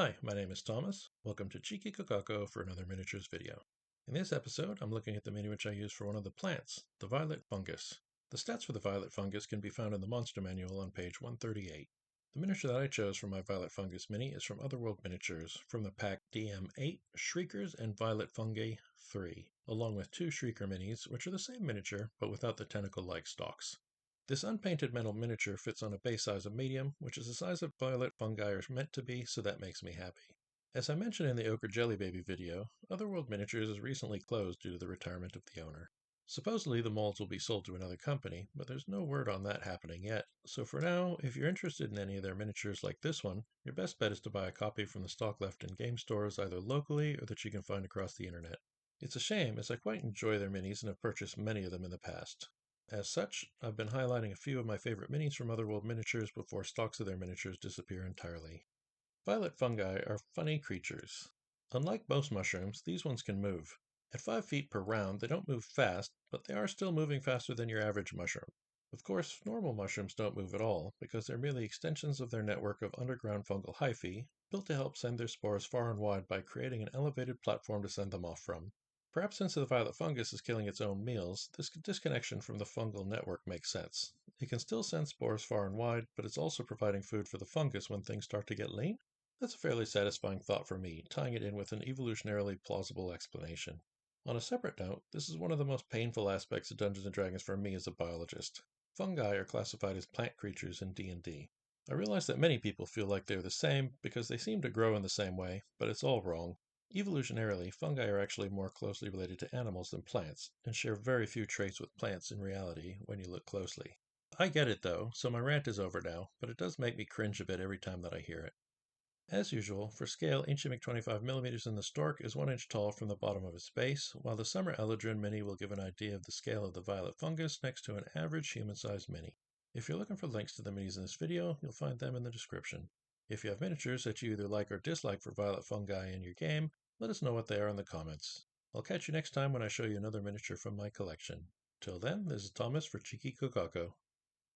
Hi, my name is Thomas. Welcome to Cheeky Kokako for another miniatures video. In this episode, I'm looking at the mini which I use for one of the plants, the violet fungus. The stats for the violet fungus can be found in the monster manual on page 138. The miniature that I chose for my violet fungus mini is from Otherworld Miniatures, from the pack DM8, Shriekers and Violet Fungi 3, along with two Shrieker minis, which are the same miniature, but without the tentacle-like stalks. This unpainted metal miniature fits on a base size of medium, which is the size that violet fungi are meant to be, so that makes me happy. As I mentioned in the Ochre Jelly Baby video, Otherworld Miniatures is recently closed due to the retirement of the owner. Supposedly the molds will be sold to another company, but there's no word on that happening yet, so for now, if you're interested in any of their miniatures like this one, your best bet is to buy a copy from the stock left in game stores either locally or that you can find across the internet. It's a shame, as I quite enjoy their minis and have purchased many of them in the past. As such, I've been highlighting a few of my favorite minis from Otherworld Miniatures before stocks of their miniatures disappear entirely. Violet fungi are funny creatures. Unlike most mushrooms, these ones can move. At 5 feet per round, they don't move fast, but they are still moving faster than your average mushroom. Of course, normal mushrooms don't move at all, because they're merely extensions of their network of underground fungal hyphae, built to help send their spores far and wide by creating an elevated platform to send them off from. Perhaps since the violet fungus is killing its own meals, this disconnection from the fungal network makes sense. It can still send spores far and wide, but it's also providing food for the fungus when things start to get lean? That's a fairly satisfying thought for me, tying it in with an evolutionarily plausible explanation. On a separate note, this is one of the most painful aspects of Dungeons & Dragons for me as a biologist. Fungi are classified as plant creatures in D&D. I realize that many people feel like they're the same because they seem to grow in the same way, but it's all wrong. Evolutionarily, fungi are actually more closely related to animals than plants, and share very few traits with plants in reality when you look closely. I get it though, so my rant is over now, but it does make me cringe a bit every time that I hear it. As usual, for scale, Inchimic 25mm in the Stork is 1 inch tall from the bottom of its base, while the Summer Eladrin mini will give an idea of the scale of the violet fungus next to an average human-sized mini. If you're looking for links to the minis in this video, you'll find them in the description. If you have miniatures that you either like or dislike for violet fungi in your game, let us know what they are in the comments. I'll catch you next time when I show you another miniature from my collection. Till then, this is Thomas for Cheeky Kokako.